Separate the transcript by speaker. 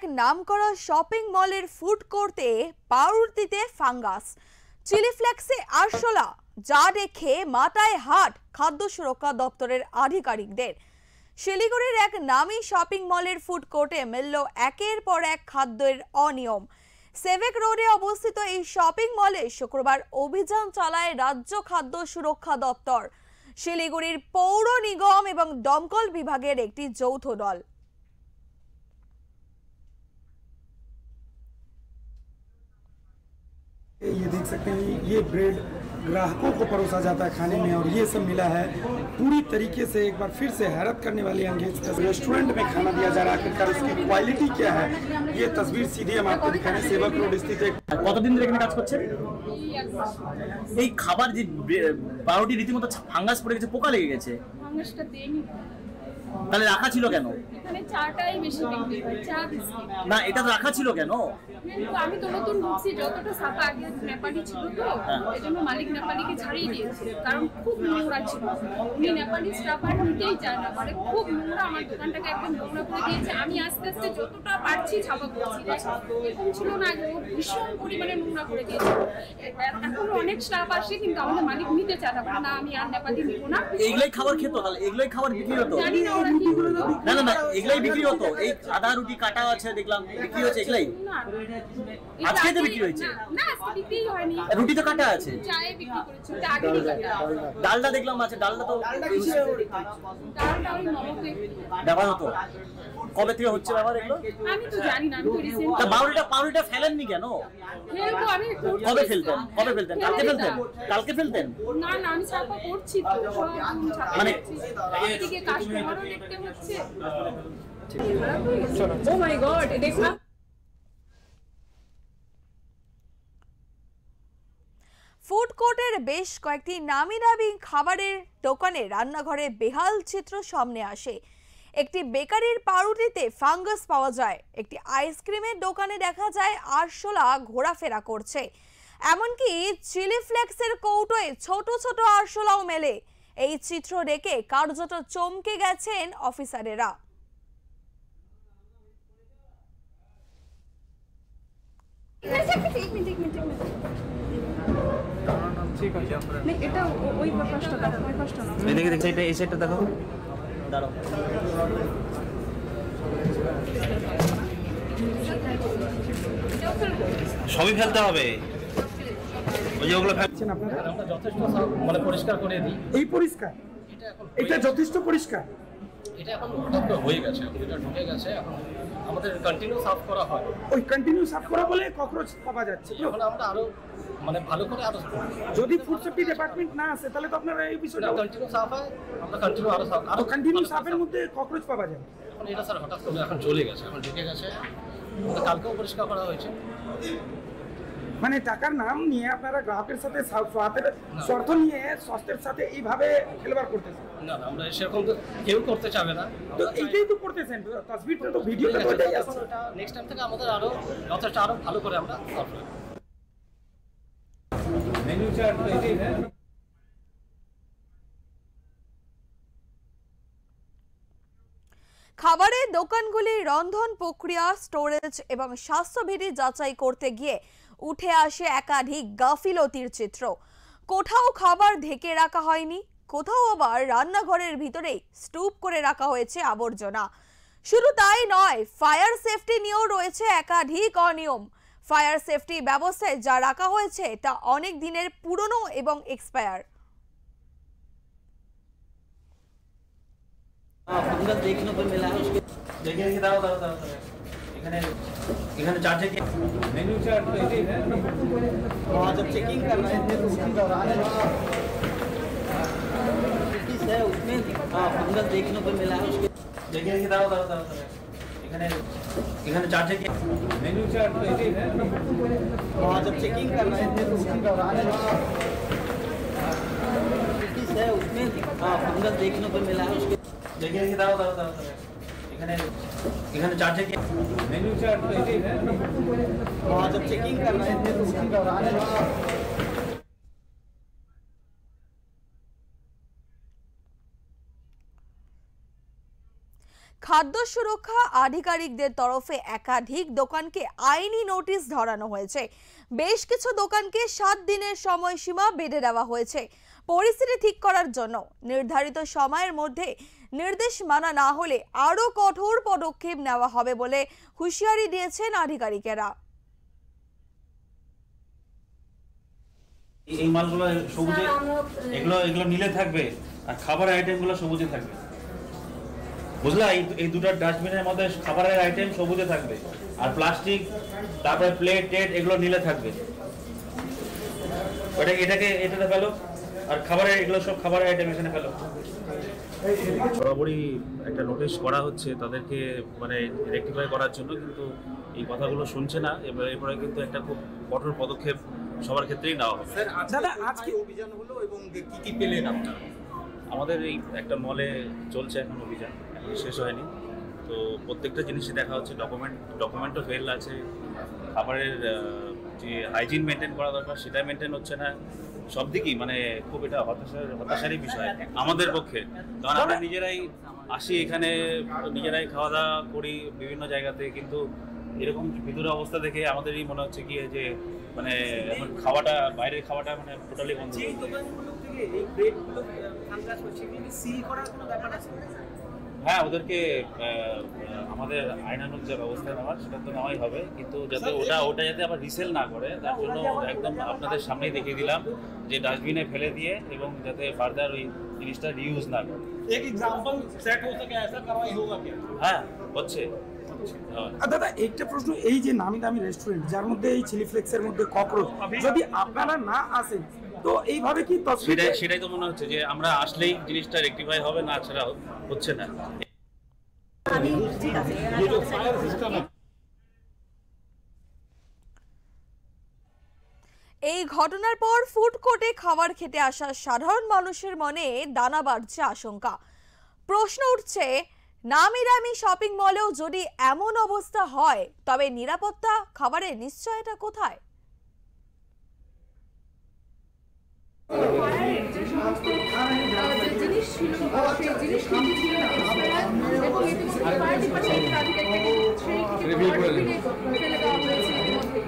Speaker 1: এক নামকরা শপিং মলের ফুড কোর্টে পাউরুটিতে ফাঙ্গাস, চিলি ফ্লেক্সে আরশোলা, যা দেখে মাথায় হাত খাদ্য সুরক্ষা দপ্তরের আধিকারিকদের। শিলিগুড়ির এক নামী শপিং মলের ফুড কোর্টে মিলল একের পর এক খাদ্যের অনিয়ম। সেভেক রোডে অবস্থিত এই শপিং মলে শুক্রবার অভিযান চালায় রাজ্য খাদ্য সুরক্ষা দপ্তর, শিলিগুড়ির পৌর নিগম এবং দমকল বিভাগের একটি যৌথ দল।
Speaker 2: ये देख सकते हैं, ये ब्रेड ग्राहकों को परोसा जाता है खाने में और ये सब मिला है। पूरी तरीके से एक बार फिर से हैरत करने वाली अंगेज रेस्टोरेंट में खाना दिया जा रहा है, आखिरकार उसकी क्वालिटी क्या है ये तस्वीर सीधी हम आपको दिखाने। सेवक रोड स्थित एक
Speaker 3: কতদিন ধরে এখানে কাজ করছেন? এই খাবার যে পাউরুটি রীতিমতো ফাঙ্গাস পড়ে গেছে, পোকা লেগে গেছে।
Speaker 4: ফাঙ্গাসটা দেয়নি,
Speaker 3: তাহলে রাখা ছিল কেন?
Speaker 4: এখানে চাটাই বেশি বিক্রি হয়, চা বিস্কিট।
Speaker 3: না, এটা রাখা ছিল কেন?
Speaker 4: কিন্তু আমি তো নতুন ঢুকছি, যতটা সাফা আগে নেপালি ছিল তো এজন্য মালিক নেপালিকে ছাড়িয়ে দিয়েছে, কারণ খুব নোংরা ছিল। উনি নেপালি স্টাফ আর নিতেই চায় না, মানে খুব নোংরা, আমার দোকানটাকে একদম নোংরা করে দিয়েছে। আমি আস্তে আস্তে যতটা পারছি ছাপা করছি, এরকম ছিল না আগে, ও ভীষণ পরিমাণে নোংরা করে দিয়েছে। এখনো অনেক স্টাফ আসে কিন্তু আমাদের মালিক নিতে চায় না, আমি আর নেপালি নিব না।
Speaker 3: এইগুলাই খাবার খেতো, তাহলে এইগুলাই খাবার বিক্রি হতো?
Speaker 4: জানি না ওরা কি করলো।
Speaker 3: না না না, এগুলাই বিক্রি হতো। এই আদা রুটি কাটা আছে দেখলাম, বিক্রি হচ্ছে এগুলাই। আজকে তো বিক্রি হয়েছে?
Speaker 4: না, বিক্রি হয়নি,
Speaker 3: রুটি তো কাটা আছে।
Speaker 4: চায়ে বিক্রি করেছে, ওটা আগেই কাটা।
Speaker 3: ডালটা দেখলাম আছে, ডালটা তো
Speaker 4: ডালটা ওই নমকে
Speaker 3: ব্যবহার হতো। কবে থেকে হচ্ছে ব্যবহার এগুলো?
Speaker 4: আমি তো জানি না, আমি তো রিসেন্ট।
Speaker 3: পাউরুটিটা ফেলেননি কেন?
Speaker 4: ফেলবো আমি।
Speaker 3: কবে ফেলতেন? কালকে ফেলতেন?
Speaker 4: না না, আমি ছাপা করছি তো, সব ছাপা
Speaker 3: মানে
Speaker 4: এদিকে কাস্টমারও দেখতে হচ্ছে।
Speaker 5: ও মাই গড, দেখো
Speaker 1: ফুড কোর্টের বেশ কয়েকটি নামি দামি খাবারের দোকানে রান্নাঘরে বেহাল চিত্র সামনে আসে। একটি বেকারির পাউরুটিতে ফাঙ্গাস পাওয়া যায়, একটি আইসক্রিমের দোকানে দেখা যায় আরশোলা ঘোরাফেরা করছে, এমনকি চিলি ফ্লেক্সের কৌটোয় ছোট ছোট আরশোলাও মেলে। এই চিত্র দেখে কার্যত চমকে গেছেন অফিসারেরা।
Speaker 5: এটা ওই পাশটা দেখো, ওই পাশটা না,
Speaker 3: দেখে এটা এই সাইডটা দেখো। দাঁড়াও, সবই ফেলতে হবে। ওই যে ওগুলো
Speaker 2: ফেলছেন আপনারা,
Speaker 6: আমরা যথেষ্ট মানে পরিষ্কার করে দিই।
Speaker 2: এই পরিষ্কার, এটা যথেষ্ট পরিষ্কার।
Speaker 6: এটা এখন হঠাৎ করে হয়ে গেছে, এখন এটা ঢুকে গেছে, এখন আমাদের কন্টিনিউ সাফ করা হয়।
Speaker 2: ওই কন্টিনিউ সাফ করা বলে ককরোচ পাওয়া যাচ্ছে।
Speaker 6: এখন আমরা আরো মানে ভালো করে আরো
Speaker 2: যদি ফুড সেফটি ডিপার্টমেন্ট না আসে তাহলে তো আপনারা এই বিষয়টা
Speaker 6: কন্টিনিউ সাফ হয়, আমরা কন্টিনিউ আরো সাফ,
Speaker 2: আরো কন্টিনিউ সাফের মধ্যে ককরোচ পাওয়া যায়।
Speaker 6: এখন এটা স্যার হঠাৎ করে এখন চলে গেছে, এখন ঢুকে গেছে। আমাদের কালকেও পরিষ্কার করা হয়েছে।
Speaker 2: মানে টাকার নাম নিয়ে আপনারা গ্রাহকের সাথে স্বার্থ নিয়ে স্বাস্থ্যের সাথে এইভাবে খেলবার করতেছেন।
Speaker 6: না না, আমরা সেরকম তো কেউ করতে চাবে না।
Speaker 2: তো এইটাই তো করতেছেন, তসবিরটা তো ভিডিওটা ওইটাই আছে।
Speaker 6: নেক্সট টাইম থেকে আমাদের আরো যথেষ্ট আরো ভালো করে আমরা সাফ রাখবো। মেনু চার্ট তো এটাই না।
Speaker 1: খাবারের দোকানগুলির রন্ধন প্রক্রিয়া, স্টোরেজ এবং স্বাস্থ্যবিধি যাচাই করতে গিয়ে উঠে আসে একাধিক গাফিলতির চিত্র। কোথাও খাবার ঢেকে রাখা হয়নি, কোথাও আবার রান্নাঘরের ভিতরেই স্তূপ করে রাখা হয়েছে আবর্জনা। শুধু তাই নয়, ফায়ার সেফটি নিয়েও রয়েছে একাধিক অনিয়ম। ফায়ার সেফটি ব্যবস্থায় যা রাখা হয়েছে তা অনেক দিনের পুরনো এবং এক্সপায়ার।
Speaker 3: ফাঙ্গাস देखने को मिला है, उसके देखिए दाও এখানে चार्ज है।
Speaker 6: मेन्यू चार्ट तो एटी है।
Speaker 3: और जब चेकिंग कर रहे थे तो उसी दौरान है उसमें फंगस देखने को मिला है, उसके देखिए दाও এখানে चार्ज है।
Speaker 6: मेन्यू चार्ट तो एटी है।
Speaker 3: और जब चेकिंग कर रहे थे तो उसी दौरान है उसमें फंगस देखने को मिला है, उसके देखिए दाও এখানে चार्ज है।
Speaker 6: मेन्यू चार्ट तो एटी है।
Speaker 3: और जब चेकिंग कर रहे थे तो उसी दौरान
Speaker 1: খাদ্য সুরক্ষা আধিকারিকদের তরফে একাধিক দোকানকে আইনি নোটিশ ধরানো হয়েছে। বেশ কিছু দোকানকে 7 দিনের সময়সীমা বেঁধে দেওয়া হয়েছে পরিস্থিতি ঠিক করার জন্য। নির্ধারিত সময়ের মধ্যে নির্দেশ মানা না হলে আরো কঠোর পদক্ষেপ নেওয়া হবে বলে হুঁশিয়ারি দিয়েছেন আধিকারিকেরা।
Speaker 7: এই মালগুলো সবুজে, এগুলো নীলে থাকবে আর খাবারের আইটেমগুলো সবুজে থাকবে, বুঝলা? এই দুটো ডাস্টবিনের মধ্যে খাবারের আইটেম সবুজে থাকবে আর প্লাস্টিক, তারপরে প্লেট টেট এগুলো নীলে থাকবে। এটাতে ফেলো আর খাবারের, এগুলো সব খাবারের আইটেম এখানে ফেলো। বরাবরই একটা নোটিশ করা হচ্ছে তাদেরকে, মানে রেকটিফাই করার জন্য, কিন্তু এই কথাগুলো শুনছে না। এরপরে কিন্তু একটা খুব কঠোর পদক্ষেপ সবার ক্ষেত্রেই নেওয়া হবে।
Speaker 8: দাদা, আজকে অভিযান হলো এবং কি কি পেলেন আপনারা?
Speaker 7: আমাদের এই একটা মলে চলছে এখন অভিযান, এখন শেষ হয়নি। তো প্রত্যেকটা জিনিসই দেখা হচ্ছে, ডকুমেন্টও ফেল আছে, খাবারের যে হাইজিন মেনটেন করা দরকার সেটা মেনটেন হচ্ছে না। সব দিকই মানে খুব এটা হতাশারই বিষয় আমাদের পক্ষে, কারণ আমরা নিজেরাই আসি এখানে, নিজেরাই খাওয়া দাওয়া করি বিভিন্ন জায়গাতে, কিন্তু এরকম ভিতরে অবস্থা দেখে আমাদেরই মনে হচ্ছে কি যে মানে এখন খাওয়াটা, বাইরের খাওয়াটা মানে টোটালি বন্ধ।
Speaker 8: এই দোকানগুলো থেকে এই ব্রেডগুলো ফাঙ্গাস হচ্ছে, কি সিল করার কোনো ব্যাপার আছে?
Speaker 7: হ্যাঁ, ওদেরকে আমাদের আইনানুগ যে ব্যবস্থা নেওয়ার সেটা তো নেওয়াই হবে, কিন্তু যাতে ওটা যাতে আবার রিসেল না করে তার জন্য একদম আপনাদের সামনেই দেখিয়ে দিলাম যে ডাস্টবিনে ফেলে দিয়ে, এবং যাতে ফার্দার ওই জিনিসটা রিউজ না করে।
Speaker 8: एक एग्जांपल सेट हो सके, ऐसा कार्रवाई होगा क्या?
Speaker 7: হ্যাঁ, হচ্ছে।
Speaker 2: দাদা, একটা প্রশ্ন, এই যে নামি দামি রেস্টুরেন্ট যার মধ্যে এই চিলি ফ্লেক্সের মধ্যে ককরোচ, যদি আপনারা না আসেন তো এইভাবে কি
Speaker 7: সেটাই তো মনে হচ্ছে যে আমরা আসলেই জিনিসটা রেকটিফাই হবে, না ছাড়া হচ্ছে না।
Speaker 1: এই ঘটনার পর ফুড কোর্টে খাবার খেতে আসা সাধারণ মানুষের মনে দানা বাঁধছে আশঙ্কা। প্রশ্ন উঠছে, নামি দামি শপিং মলেও যদি এমন অবস্থা হয় তবে নিরাপত্তা, খাবারের নিশ্চয়তা কোথায়?
Speaker 4: যে সমস্ত যে জিনিস ছিল সেই জিনিস ছিল এবং এটি ফায়ার ডিপার্টমেন্টের আধিকারিকদের সেই ফেলে দেওয়া হয়েছে ইতিমধ্যে।